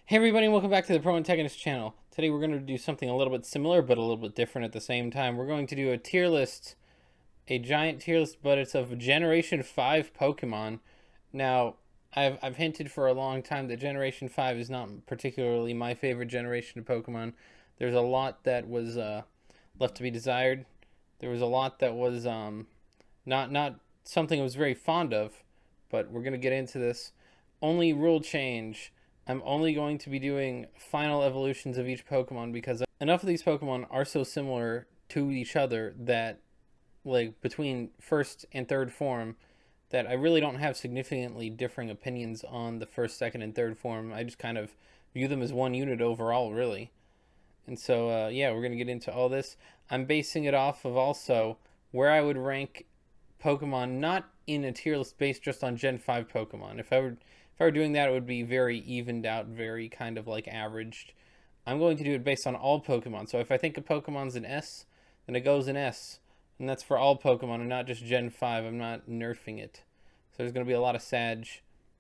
Hey everybody, and welcome back to the Pro Antagonist channel. Today we're going to do something a little bit similar, but a little bit different at the same time. We're going to do a tier list, a giant tier list, but it's of Generation 5 Pokemon. Now, I've hinted for a long time that Generation 5 is not particularly my favorite generation of Pokemon. There's a lot that was left to be desired. There was a lot that was not something I was very fond of, but we're going to get into this. Only rule change. I'm only going to be doing final evolutions of each Pokemon because enough of these Pokemon are so similar to each other that, like, between first and third form, that I really don't have significantly differing opinions on the first, second, and third form. I just kind of view them as one unit overall, really. And so, yeah, we're going to get into all this. I'm basing it off of also where I would rank Pokemon, not in a tier list based just on Gen 5 Pokemon. If I were doing that, it would be very evened out, very kind of like averaged. I'm going to do it based on all Pokemon. So if I think a Pokemon's an S, then it goes an S. And that's for all Pokemon and not just Gen 5. I'm not nerfing it. So there's going to be a lot of Sag.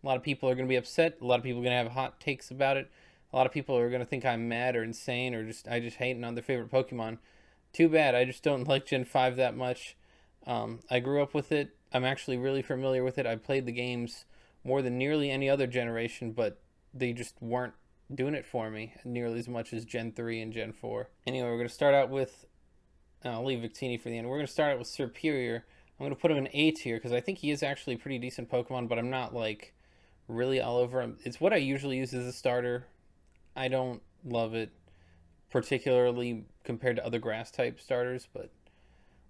A lot of people are going to be upset. A lot of people are going to have hot takes about it. A lot of people are going to think I'm mad or insane or just I just hating on their favorite Pokemon. Too bad. I just don't like Gen 5 that much. I grew up with it. I'm actually really familiar with it. I played the games more than nearly any other generation, but they just weren't doing it for me nearly as much as Gen 3 and Gen 4. Anyway, we're going to start out with. I'll leave Victini for the end. We're going to start out with Superior. I'm going to put him in A tier because I think he is actually a pretty decent Pokemon, but I'm not like really all over him. It's what I usually use as a starter. I don't love it, particularly compared to other grass type starters, but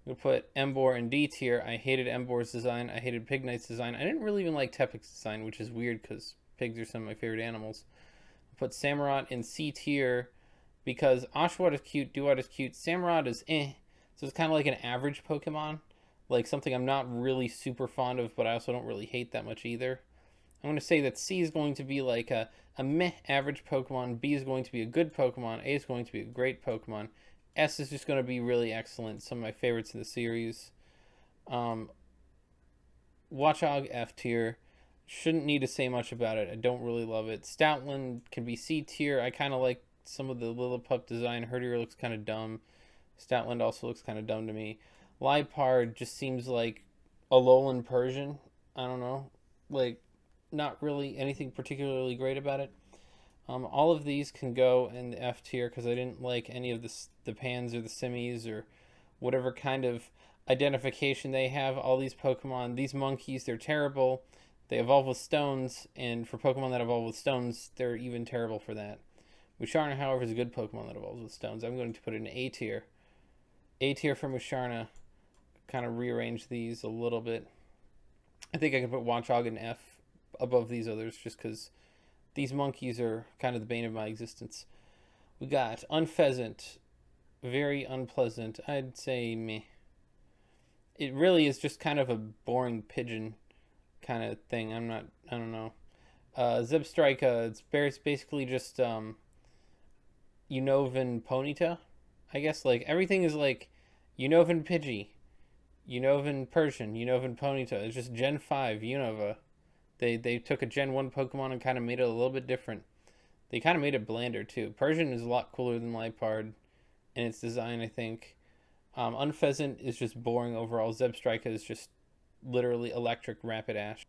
I'm going to put Emboar in D tier. I hated Emboar's design. I hated Pignite's design. I didn't really even like Tepig's design, which is weird because pigs are some of my favorite animals. I'll put Samurott in C tier because Oshawott is cute, Duat is cute, Samurott is eh. So it's kind of like an average Pokemon. Like something I'm not really super fond of, but I also don't really hate that much either. I'm going to say that C is going to be like a meh average Pokemon, B is going to be a good Pokemon, A is going to be a great Pokemon, S is just going to be really excellent, some of my favorites in the series. Um, Watchog F tier, shouldn't need to say much about it. I don't really love it. Stoutland can be C tier. I kind of like some of the Lillipup design. Herdier looks kind of dumb. Stoutland also looks kind of dumb to me. Liepard just seems like a Alolan Persian. I don't know. Like, not really anything particularly great about it. All of these can go in the F tier because I didn't like any of the Pans or the Simis or whatever kind of identification they have. All these Pokemon, these monkeys, they're terrible. They evolve with stones, and for Pokemon that evolve with stones, they're even terrible for that. Musharna, however, is a good Pokemon that evolves with stones. I'm going to put it in A tier. A tier for Musharna. Kind of rearrange these a little bit. I think I can put Watchog in F above these others just because these monkeys are kind of the bane of my existence. We got Unpheasant. Very unpleasant. I'd say me. It really is just kind of a boring pigeon kind of thing. I don't know. Zebstrika, it's basically just Unova Ponyta. I guess like everything is like Unova Pidgey, Unova Persian, Unova Ponyta. It's just Gen 5 Unova. They took a Gen 1 Pokemon and kind of made it a little bit different. They kind of made it blander too. Persian is a lot cooler than Liepard in its design, I think. Unpheasant is just boring overall. Zebstrika is just literally electric rapid ash.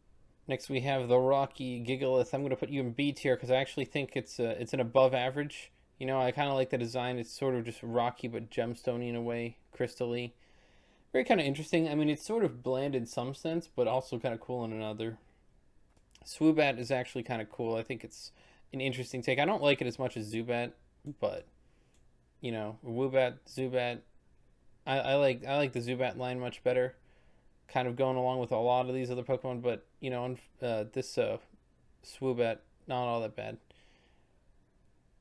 Next we have the Rocky Gigalith. I'm going to put you in B tier because I actually think it's an above average. You know, I kind of like the design. It's sort of just rocky but gemstony in a way, crystally. Very kind of interesting. I mean, it's sort of bland in some sense, but also kind of cool in another. Swoobat is actually kind of cool. I think it's an interesting take. I don't like it as much as Zubat, but you know, Woobat, Zubat. I like the Zubat line much better. Kind of going along with a lot of these other Pokemon, but you know, this Swoobat not all that bad.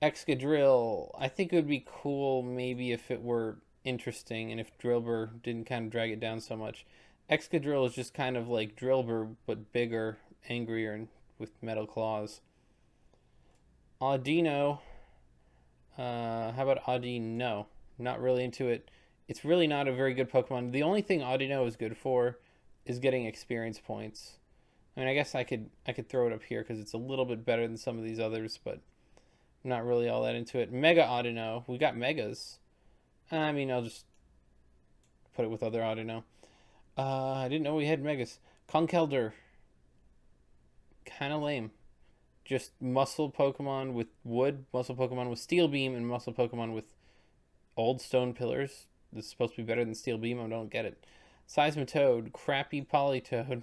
Excadrill, I think it would be cool maybe if it were interesting and if Drillbur didn't kind of drag it down so much. Excadrill is just kind of like Drillbur but bigger, angrier, and with metal claws. Audino, how about Audino? Not really into it. It's really not a very good Pokemon. The only thing Audino is good for is getting experience points. I mean, I guess I could throw it up here because it's a little bit better than some of these others, but I'm not really all that into it. Mega Audino. We got Megas. I mean, I'll just put it with other Audino. I didn't know we had Megas. Conkeldurr. Kind of lame. Just muscle Pokemon with wood, muscle Pokemon with Steel Beam, and muscle Pokemon with old stone pillars. This is supposed to be better than Steel Beam. I don't get it. Seismitoad. Crappy Politoed.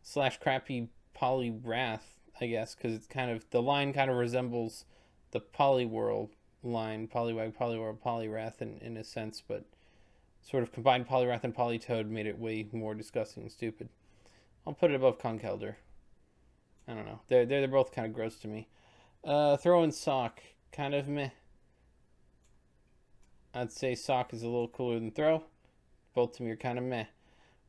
Slash crappy Poliwrath, I guess, because it's kind of, the line kind of resembles the Poliwhirl line, Poliwag, Poliwhirl, Poliwrath in a sense, but sort of combined Poliwrath and Politoed made it way more disgusting and stupid. I'll put it above Conkeldurr. I don't know. They're both kind of gross to me. Throw in Sock, kind of meh. I'd say Sock is a little cooler than Throw. Both to me are kind of meh.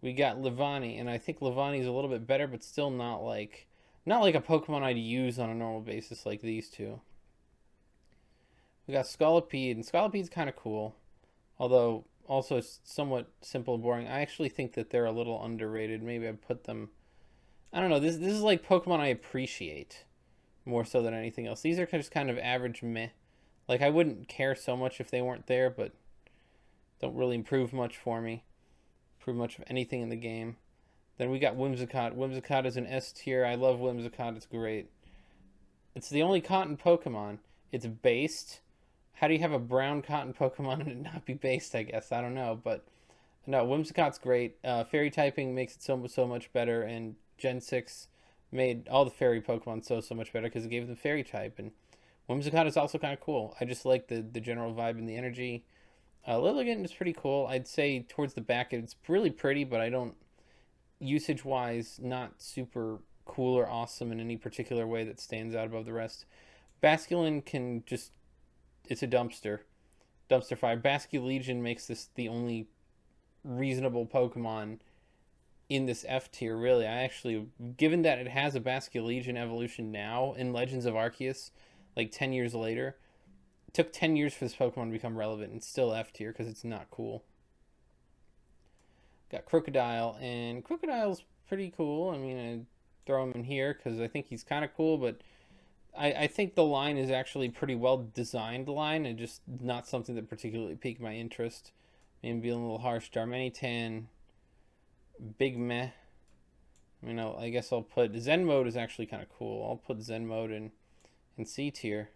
We got Levani, and I think Levani is a little bit better, but still not like a Pokemon I'd use on a normal basis like these two. We got Scolipede, and Scolipede's kind of cool, although also somewhat simple and boring. I actually think that they're a little underrated. Maybe I put them. I don't know. This is like Pokemon I appreciate more so than anything else. These are just kind of average meh. Like I wouldn't care so much if they weren't there, but don't really improve much for me. Improve much of anything in the game. Then we got Whimsicott. Whimsicott is an S tier. I love Whimsicott. It's great. It's the only cotton Pokemon. It's based. How do you have a brown cotton Pokemon and it not be based, I guess? I don't know. But no, Whimsicott's great. Fairy typing makes it so much better. And Gen 6 made all the fairy Pokemon so much better because it gave them fairy type. And Whimsicott is also kind of cool. I just like the general vibe and the energy. Lilligant is pretty cool. I'd say towards the back it's really pretty, but I don't, usage-wise, not super cool or awesome in any particular way that stands out above the rest. Basculin can just, it's a dumpster fire. Basculegion makes this the only reasonable Pokemon in this F tier, really. I actually, given that it has a Basculegion evolution now in Legends of Arceus, like 10 years later, it took 10 years for this Pokemon to become relevant, and it's still F tier because it's not cool. Got Crocodile, and Crocodile's pretty cool. I mean, I throw him in here because I think he's kind of cool, but I think the line is actually pretty well designed line and just not something that particularly piqued my interest. Maybe being a little harsh. Darmanitan, big meh. I mean, I guess I'll put, Zen Mode is actually kind of cool. I'll put Zen Mode in C tier.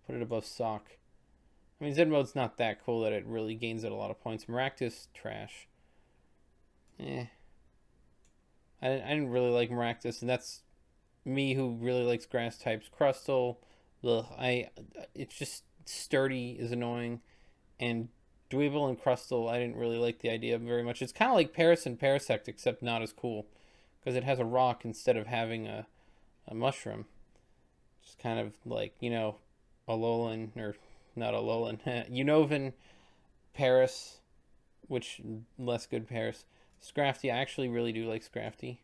Put it above Sock. I mean, Zen Mode's not that cool that it really gains it a lot of points. Maractus, trash. I didn't really like Maractus, and that's me who really likes grass types. Crustle, ugh, it's just sturdy is annoying, and Dweeble and Crustle, I didn't really like the idea very much. It's kind of like Paris and Parasect, except not as cool, because it has a rock instead of having a mushroom. Just kind of like, Alolan, or not Alolan, Unova, Paris, which less good Paris. Scrafty, I actually really do like Scrafty.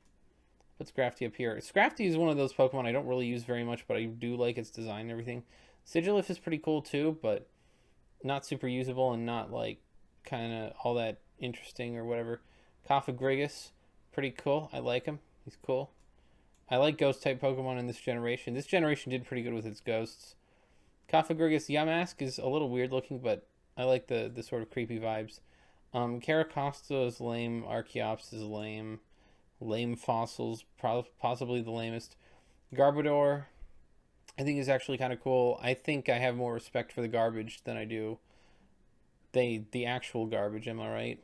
Put Scrafty up here. Scrafty is one of those Pokemon I don't really use very much, but I do like its design and everything. Sigilyph is pretty cool too, but not super usable and not like kind of all that interesting or whatever. Cofagrigus, pretty cool. I like him. He's cool. I like ghost type Pokemon in this generation. This generation did pretty good with its ghosts. Cofagrigus Yamask is a little weird looking, but I like the sort of creepy vibes. Caracosta is lame. Archeops is lame. Lame Fossils, possibly the lamest. Garbodor, I think is actually kind of cool. I think I have more respect for the garbage than I do the actual garbage. Am I right?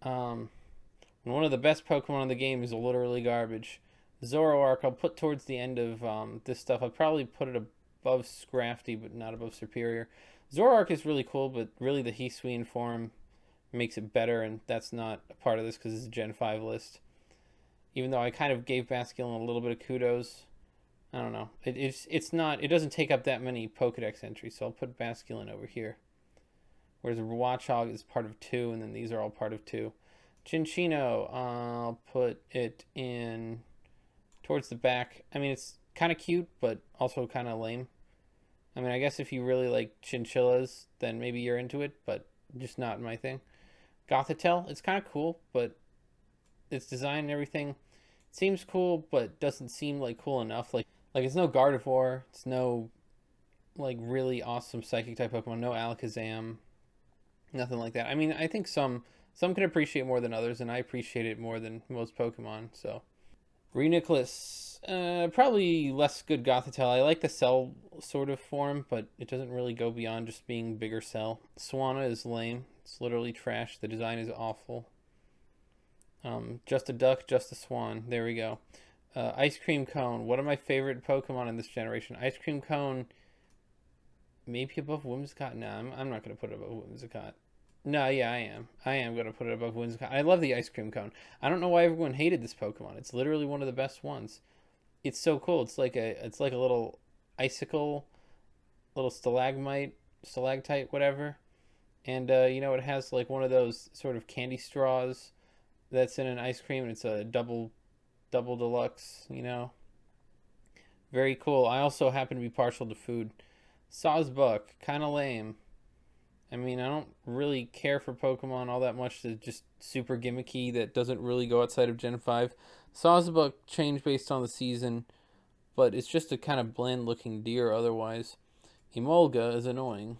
One of the best Pokemon in the game is literally garbage. Zoroark, I'll put towards the end of this stuff. I'll probably put it above Scrafty, but not above Superior. Zoroark is really cool, but really the Hisuian form makes it better, and that's not a part of this because it's a Gen 5 list. Even though I kind of gave Basculin a little bit of kudos. I don't know. It's not, it doesn't take up that many Pokedex entries, so I'll put Basculin over here. Whereas Watchog is part of 2, and then these are all part of 2. Chinchino, I'll put it in towards the back. I mean, it's kind of cute, but also kind of lame. I mean, I guess if you really like chinchillas, then maybe you're into it, but just not my thing. Gothitelle, it's kind of cool, but its design and everything seems cool, but doesn't seem like cool enough. Like it's no Gardevoir, it's no like really awesome psychic type Pokemon. No Alakazam, nothing like that. I mean, I think some can appreciate more than others, and I appreciate it more than most Pokemon. So Reuniclus, probably less good Gothitelle. I like the Cell sort of form, but it doesn't really go beyond just being bigger Cell. Swanna is lame. It's literally trash. The design is awful. Just a duck, just a swan. There we go. Ice Cream Cone. One of my favorite Pokemon in this generation. Ice Cream Cone, maybe above Whimsicott. No, I'm not going to put it above Whimsicott. No, yeah, I am. I am going to put it above Whimsicott. I love the Ice Cream Cone. I don't know why everyone hated this Pokemon. It's literally one of the best ones. It's so cool. It's like a little icicle, little stalagmite, stalactite, whatever. And it has like one of those sort of candy straws that's in an ice cream, and it's a double deluxe. Very cool. I also happen to be partial to food. Sawsbuck, kind of lame. I mean, I don't really care for Pokemon all that much. It's just super gimmicky that doesn't really go outside of Gen 5. Sawsbuck changed based on the season, but it's just a kind of bland looking deer otherwise. Emolga is annoying,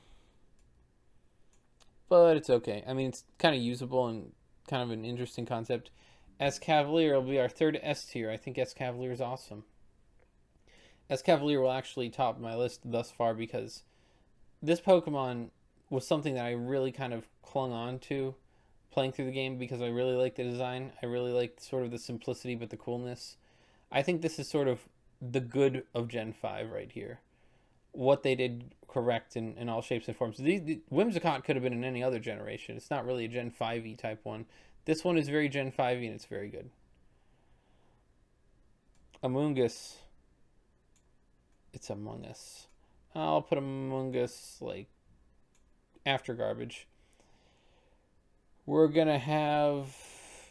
but it's okay. I mean, it's kind of usable and kind of an interesting concept. Escavalier will be our third S tier. I think Escavalier is awesome. Escavalier will actually top my list thus far because this Pokemon was something that I really kind of clung on to playing through the game because I really like the design. I really like sort of the simplicity but the coolness. I think this is sort of the good of Gen 5 right here. What they did correct in all shapes and forms. The Whimsicott could have been in any other generation. It's not really a Gen 5e type one. This one is very Gen 5e and it's very good. Amoonguss. It's Among Us. I'll put Among Us like after garbage. We're gonna have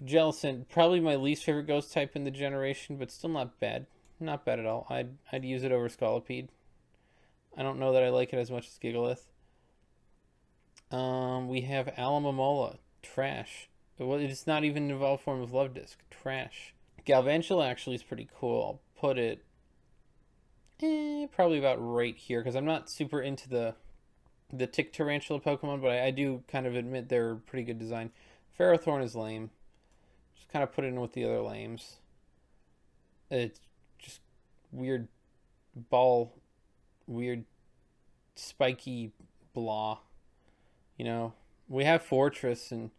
Jellicent, probably my least favorite ghost type in the generation, but still not bad. Not bad at all. I'd use it over Scolipede. I don't know that I like it as much as Gigalith. We have Alomomola. Trash. It's not even an evolved form of Love Disc. Trash. Galvantula actually is pretty cool. I'll put it probably about right here because I'm not super into the Tick Tarantula Pokemon, but I do kind of admit they're pretty good design. Ferrothorn is lame. Just kind of put it in with the other lames. It's just weird weird spiky blah. We have Fortress, and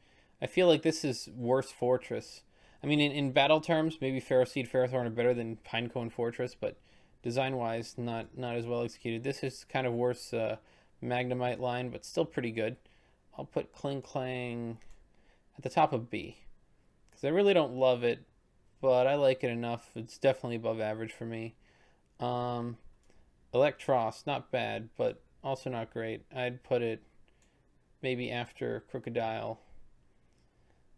I feel like this is worse Fortress. I mean, in battle terms, maybe Ferroseed, Ferrothorn are better than Pinecone Fortress, but design-wise, not as well executed. This is kind of worse Magnemite line, but still pretty good. I'll put Kling Clang at the top of B, because I really don't love it, but I like it enough. It's definitely above average for me. Electros, not bad, but also not great. I'd put it maybe after Crocodile.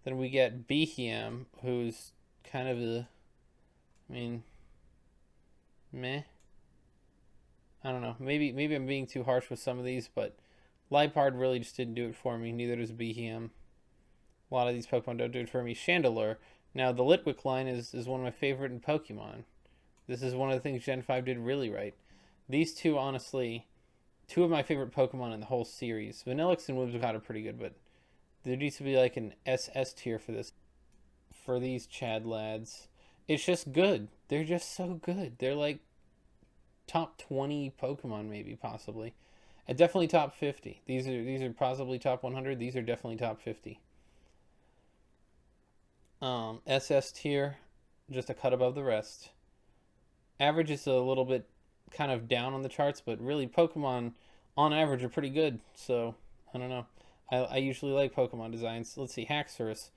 Then we get Behem, who's kind of meh. I don't know. Maybe I'm being too harsh with some of these, but Liepard really just didn't do it for me. Neither does Behem. A lot of these Pokemon don't do it for me. Chandelure. Now, the Litwick line is one of my favorite in Pokemon. This is one of the things Gen 5 did really right. These two, honestly, two of my favorite Pokemon in the whole series. Vanillix and Whimsicott are pretty good, but there needs to be like an SS tier for this. For these Chad lads. It's just good. They're just so good. They're like top 20 Pokemon, maybe, possibly. And definitely top 50. These are possibly top 100. These are definitely top 50. SS tier, just a cut above the rest. Average is a little bit kind of down on the charts, but really Pokemon on average are pretty good. So I don't know. I usually like Pokemon designs. Let's see, Haxorus.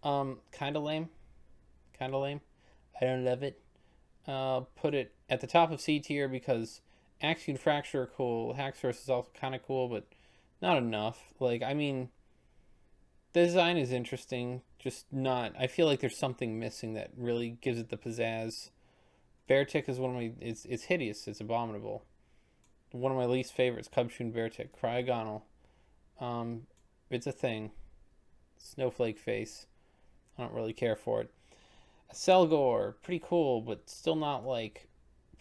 Kind of lame. Kind of lame. I don't love it. Put it at the top of C tier because Axew and Fracture are cool. Haxorus is also kind of cool, but not enough. Like, I mean, the design is interesting, just not. I feel like there's something missing that really gives it the pizzazz. Beartick is one of my. It's hideous. It's abominable. One of my least favorites. Cubchoo and Beartick. Cryogonal. It's a thing. Snowflake face. I don't really care for it. Selgor, pretty cool, but still not like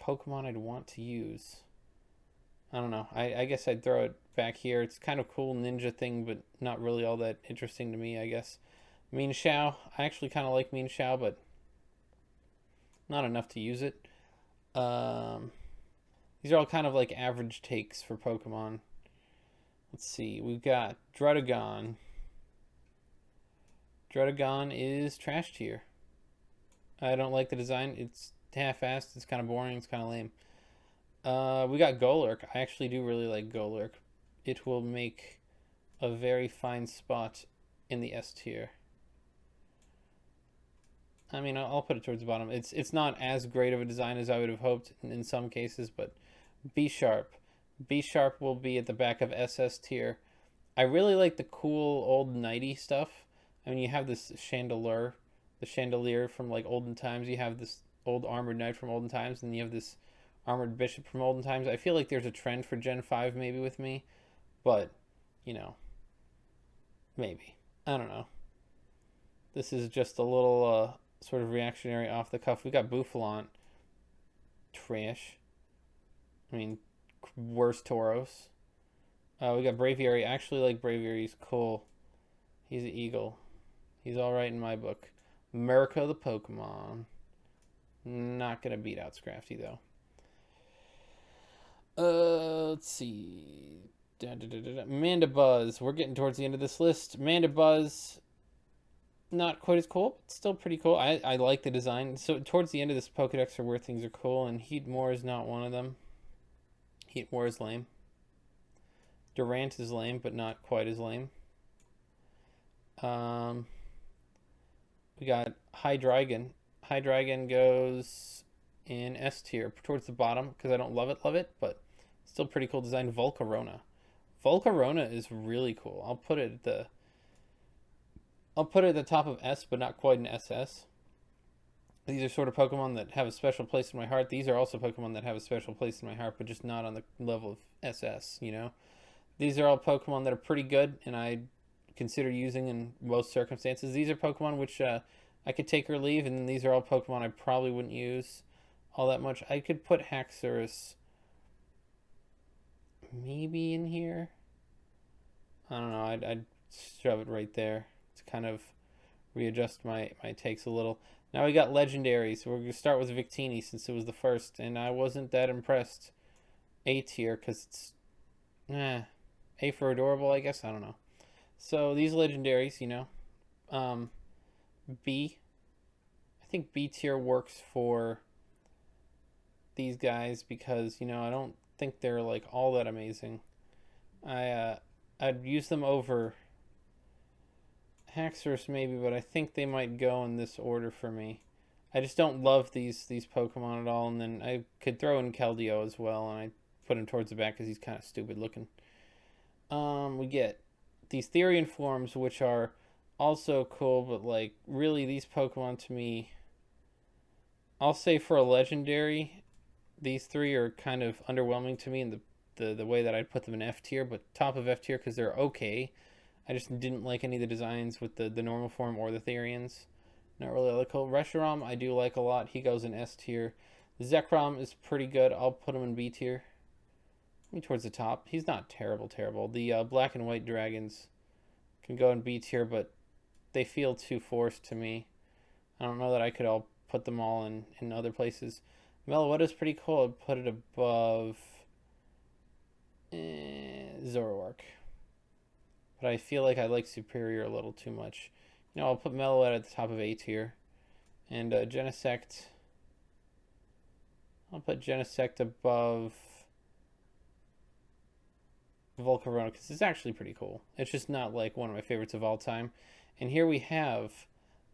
Pokemon I'd want to use. I don't know. I guess I'd throw it back here. It's kind of cool ninja thing, but not really all that interesting to me, I guess. Mean Shao. I actually kind of like Mean Shao, but not enough to use it. Um, these are all kind of like average takes for Pokemon. Let's see. We've got Druddigon. Druddigon is trash tier. I don't like the design. It's half-assed. It's kind of boring. It's kind of lame. We got Golurk. I actually do really like Golurk. It will make a very fine spot in the S tier. I mean, I'll put it towards the bottom. It's not as great of a design as I would have hoped in some cases, but B Sharp. B Sharp will be at the back of SS tier. I really like the cool old knighty stuff. I mean, you have this the chandelier from like olden times. You have this old armored knight from olden times, and you have this armored bishop from olden times. I feel like there's a trend for Gen 5 maybe with me, but, you know, maybe. I don't know. This is just a little sort of reactionary off the cuff. We got Bouffalant. Trash. I mean, worse Tauros. We got Braviary. I actually like Braviary. He's cool. He's an eagle. He's alright in my book. Murko the Pokemon. Not gonna beat out Scrafty though. Let's see. Mandibuzz. We're getting towards the end of this list. Mandibuzz, not quite as cool, but still pretty cool. I like the design. So towards the end of this Pokedex are where things are cool, and Heatmore is not one of them. Heatmore is lame. Durant is lame, but not quite as lame. We got Hydreigon. Hydreigon goes in S tier towards the bottom because I don't love it, but still pretty cool design. Volcarona. Volcarona is really cool. I'll put it at the top of S, but not quite an SS. These are sort of Pokemon that have a special place in my heart. These are also Pokemon that have a special place in my heart, but just not on the level of SS, you know? These are all Pokemon that are pretty good, and I consider using in most circumstances. These are Pokemon which I could take or leave, and these are all Pokemon I probably wouldn't use all that much. I could put Haxorus maybe in here. I don't know. I'd shove it right there to kind of readjust my takes a little. Now we got legendaries. So we're going to start with Victini since it was the first, and I wasn't that impressed. A tier because it's A for adorable, I guess. I don't know. So these legendaries, you know, B. I think B tier works for these guys because, you know, I don't think they're like all that amazing. I'd use them over Haxorus maybe, but I think they might go in this order for me. I just don't love these Pokemon at all, and then I could throw in Keldeo as well, and I put him towards the back because he's kind of stupid looking. We get these Therian forms, which are also cool, but like really these Pokemon to me, I'll say for a legendary, these three are kind of underwhelming to me in the way that I'd put them in F tier, but top of F tier because they're okay. I just didn't like any of the designs with the normal form or the Therians. Not really that cool. Reshiram I do like a lot. He goes in S tier. Zekrom is pretty good. I'll put him in B tier. Maybe towards the top. He's not terrible. The black and white dragons can go in B tier, but they feel too forced to me. I don't know that I could all put them all in other places. Meloetta is pretty cool. I'd put it above Zoroark. But I feel like I like Superior a little too much. You know, I'll put Meloetta at the top of A tier. And Genesect, I'll put Genesect above Volcarona because it's actually pretty cool. It's just not like one of my favorites of all time. And here we have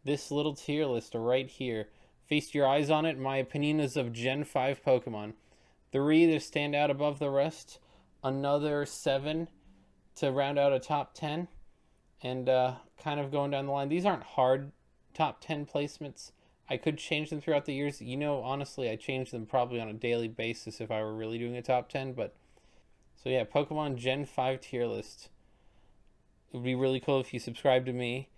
this little tier list right here. Feast your eyes on it. My opinion is of Gen 5 Pokemon. 3 that stand out above the rest. Another 7 to round out a top 10. And kind of going down the line. These aren't hard top 10 placements. I could change them throughout the years. You know, honestly, I change them probably on a daily basis if I were really doing a top 10. But so yeah, Pokemon Gen 5 tier list. It would be really cool if you subscribe to me,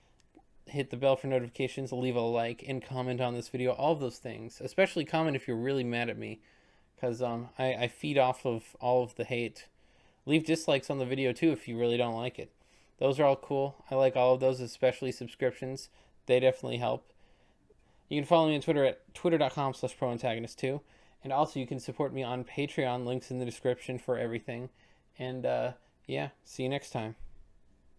hit the bell for notifications, leave a like, and comment on this video. All of those things. Especially comment if you're really mad at me. because I feed off of all of the hate. Leave dislikes on the video too if you really don't like it. Those are all cool. I like all of those, especially subscriptions. They definitely help. You can follow me on Twitter at twitter.com/proantagonist2. And also, you can support me on Patreon. Links in the description for everything. And yeah, see you next time.